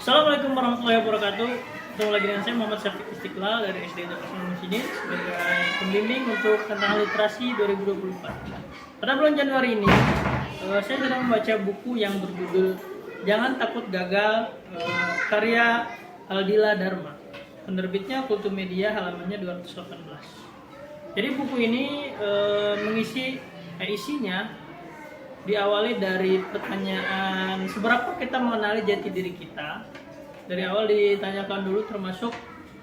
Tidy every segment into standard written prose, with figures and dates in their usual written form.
Assalamualaikum warahmatullahi wabarakatuh. Ketemu lagi dengan saya Muhammad Syafiq Istiqlal dari SD Internasional Musidin sebagai pembimbing untuk tentang literasi 2024. Pada bulan Januari ini, saya sedang membaca buku yang berjudul Jangan Takut Gagal, karya Aldila Dharma. Penerbitnya Kultum Media, halamannya 218. Jadi buku ini isinya diawali dari pertanyaan seberapa kita mengenali jati diri kita. Dari awal ditanyakan dulu, termasuk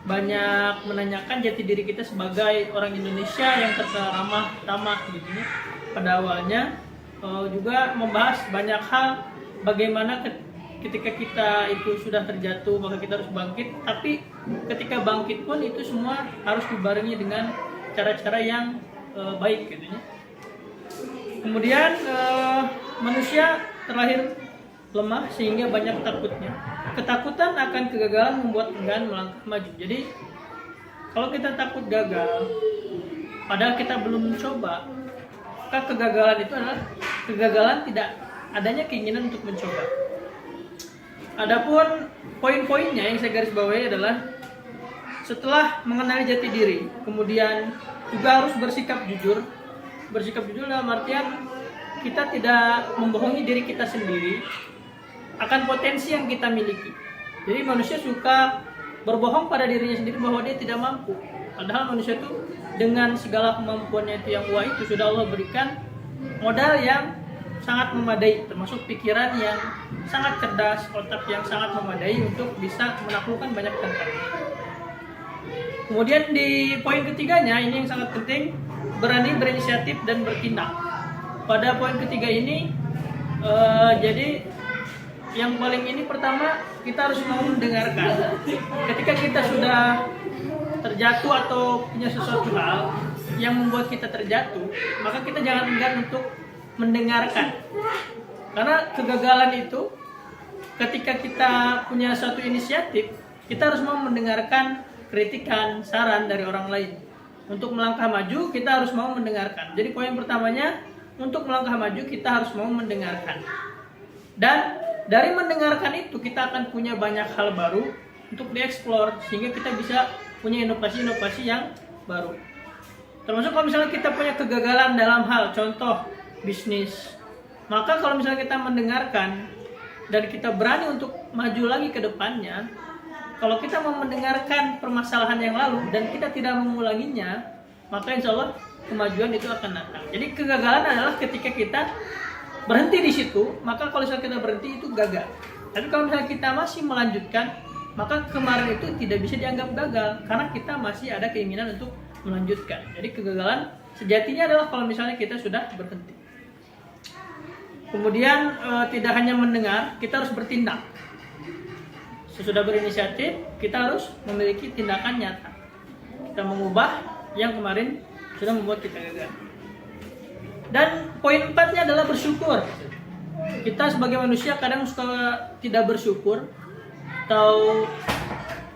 banyak menanyakan jati diri kita sebagai orang Indonesia yang terkenal ramah gitu ya. Pada awalnya juga membahas banyak hal, bagaimana ketika kita itu sudah terjatuh maka kita harus bangkit, tapi ketika bangkit pun itu semua harus dibarengi dengan cara-cara yang baik gitu ya. Kemudian manusia terlahir lemah sehingga banyak takutnya. Ketakutan akan kegagalan membuat enggan melangkah maju. Jadi kalau kita takut gagal, padahal kita belum mencoba, maka kegagalan itu adalah kegagalan tidak adanya keinginan untuk mencoba. Adapun poin-poinnya yang saya garis bawahi adalah setelah mengenali jati diri, kemudian juga harus bersikap jujur. Bersikap jujur dalam artian kita tidak membohongi diri kita sendiri akan potensi yang kita miliki. Jadi manusia suka berbohong pada dirinya sendiri bahwa dia tidak mampu. Padahal manusia itu dengan segala kemampuannya itu yang wah itu sudah Allah berikan modal yang sangat memadai, termasuk pikiran yang sangat cerdas, otak yang sangat memadai untuk bisa menaklukkan banyak tantangan. Kemudian di poin ketiganya, ini yang sangat penting, berani berinisiatif dan bertindak. Pada poin ketiga ini, jadi yang paling ini pertama kita harus mau mendengarkan. Ketika kita sudah terjatuh atau punya sesuatu hal yang membuat kita terjatuh, maka kita jangan enggan untuk mendengarkan. Karena kegagalan itu, ketika kita punya suatu inisiatif, kita harus mau mendengarkan kritikan, saran dari orang lain. Untuk melangkah maju, kita harus mau mendengarkan. Jadi poin pertamanya, untuk melangkah maju, kita harus mau mendengarkan. Dan dari mendengarkan itu, kita akan punya banyak hal baru untuk dieksplor, sehingga kita bisa punya inovasi-inovasi yang baru. Termasuk kalau misalnya kita punya kegagalan dalam hal, contoh, bisnis. Maka kalau misalnya kita mendengarkan, dan kita berani untuk maju lagi ke depannya, kalau kita mau mendengarkan permasalahan yang lalu dan kita tidak mengulanginya, maka insya Allah kemajuan itu akan datang. Jadi kegagalan adalah ketika kita berhenti di situ, maka kalau misalnya kita berhenti itu gagal. Tapi kalau misalnya kita masih melanjutkan, maka kemarin itu tidak bisa dianggap gagal karena kita masih ada keinginan untuk melanjutkan. Jadi kegagalan sejatinya adalah kalau misalnya kita sudah berhenti. Kemudian tidak hanya mendengar, kita harus bertindak. Sesudah berinisiatif, kita harus memiliki tindakan nyata. Kita mengubah yang kemarin sudah membuat kita gagal. Dan poin 4-nya adalah bersyukur. Kita sebagai manusia kadang suka tidak bersyukur atau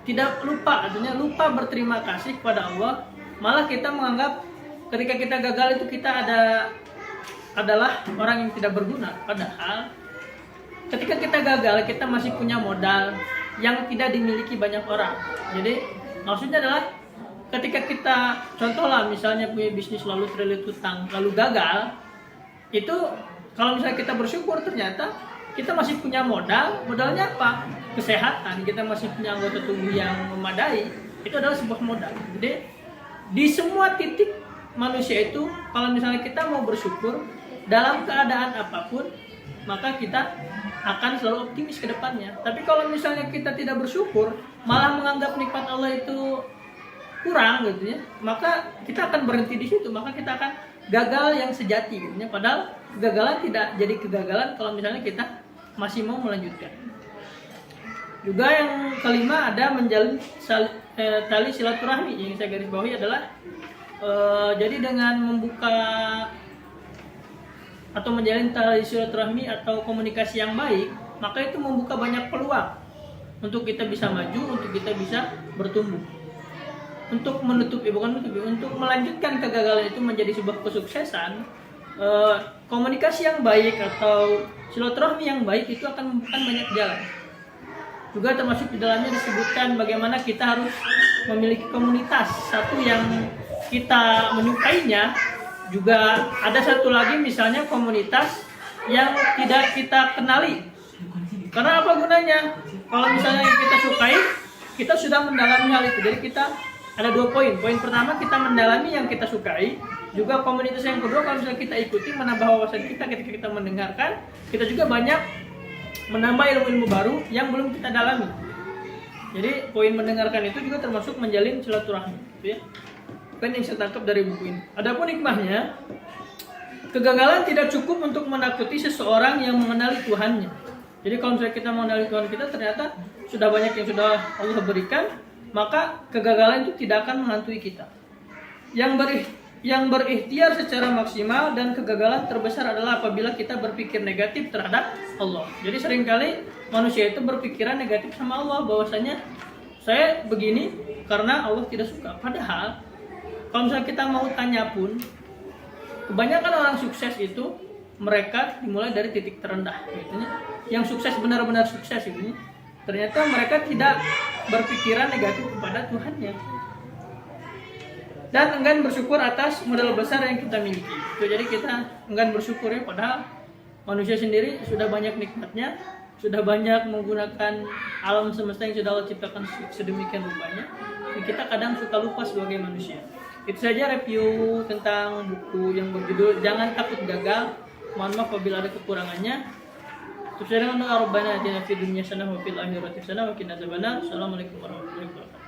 tidak lupa, artinya lupa berterima kasih kepada Allah. Malah kita menganggap ketika kita gagal itu kita adalah orang yang tidak berguna. Padahal ketika kita gagal, kita masih punya modal yang tidak dimiliki banyak orang. Jadi maksudnya adalah ketika kita contohlah misalnya punya bisnis lalu terlilit hutang lalu gagal, itu kalau misalnya kita bersyukur ternyata kita masih punya modalnya apa? Kesehatan, kita masih punya anggota tubuh yang memadai, itu adalah sebuah modal. Jadi di semua titik manusia itu kalau misalnya kita mau bersyukur dalam keadaan apapun, maka kita akan selalu optimis ke depannya. Tapi kalau misalnya kita tidak bersyukur, malah menganggap nikmat Allah itu kurang gitu ya, maka kita akan berhenti di situ, maka kita akan gagal yang sejati gitu ya. Padahal kegagalan tidak jadi kegagalan kalau misalnya kita masih mau melanjutkan. Juga yang kelima ada menjalin tali silaturahmi. Yang saya garis bawahi adalah jadi dengan membuka atau menjalin tali silaturahmi atau komunikasi yang baik, maka itu membuka banyak peluang untuk kita bisa maju, untuk kita bisa bertumbuh. Untuk untuk melanjutkan kegagalan itu menjadi sebuah kesuksesan, komunikasi yang baik atau silaturahmi yang baik itu akan membuka banyak jalan. juga termasuk di dalamnya disebutkan bagaimana kita harus memiliki komunitas. Satu yang kita menyukainya, juga ada satu lagi misalnya komunitas yang tidak kita kenali. Karena apa gunanya? Kalau misalnya yang kita sukai, kita sudah mendalami hal itu. Jadi kita ada 2 poin. Poin pertama, kita mendalami yang kita sukai. Juga komunitas yang kedua, kalau misalnya kita ikuti, menambah wawasan kita ketika kita mendengarkan, kita juga banyak menambah ilmu-ilmu baru yang belum kita dalami. Jadi poin mendengarkan itu juga termasuk menjalin silaturahmi, gitu ya. Kan yang saya tangkap dari buku ini. Adapun hikmahnya, kegagalan tidak cukup untuk menakuti seseorang yang mengenali Tuhannya. Jadi kalau misalnya kita mengenali Tuhan kita, ternyata sudah banyak yang sudah Allah berikan, maka kegagalan itu tidak akan menghantui kita. Yang berikhtiar secara maksimal dan kegagalan terbesar adalah apabila kita berpikir negatif terhadap Allah. Jadi seringkali manusia itu berpikiran negatif sama Allah, bahwasanya saya begini karena Allah tidak suka. Padahal kalau misalnya kita mau tanya pun, kebanyakan orang sukses itu mereka dimulai dari titik terendah, gitu. Yang sukses benar-benar sukses itu ternyata mereka tidak berpikiran negatif kepada Tuhannya dan enggan bersyukur atas modal besar yang kita miliki. Jadi kita enggan bersyukur ya, padahal manusia sendiri sudah banyak nikmatnya, sudah banyak menggunakan alam semesta yang sudah Allah ciptakan sedemikian rupanya. Dan kita kadang suka lupa sebagai manusia. Itu saja review tentang buku yang berjudul Jangan Takut Gagal. Mohon maaf apabila ada kekurangannya. Subhanallahi wa bihamdihi, atina fid dunya hasanah wa fil akhirati hasanah wa qina adzabannar. Assalamualaikum warahmatullahi wabarakatuh.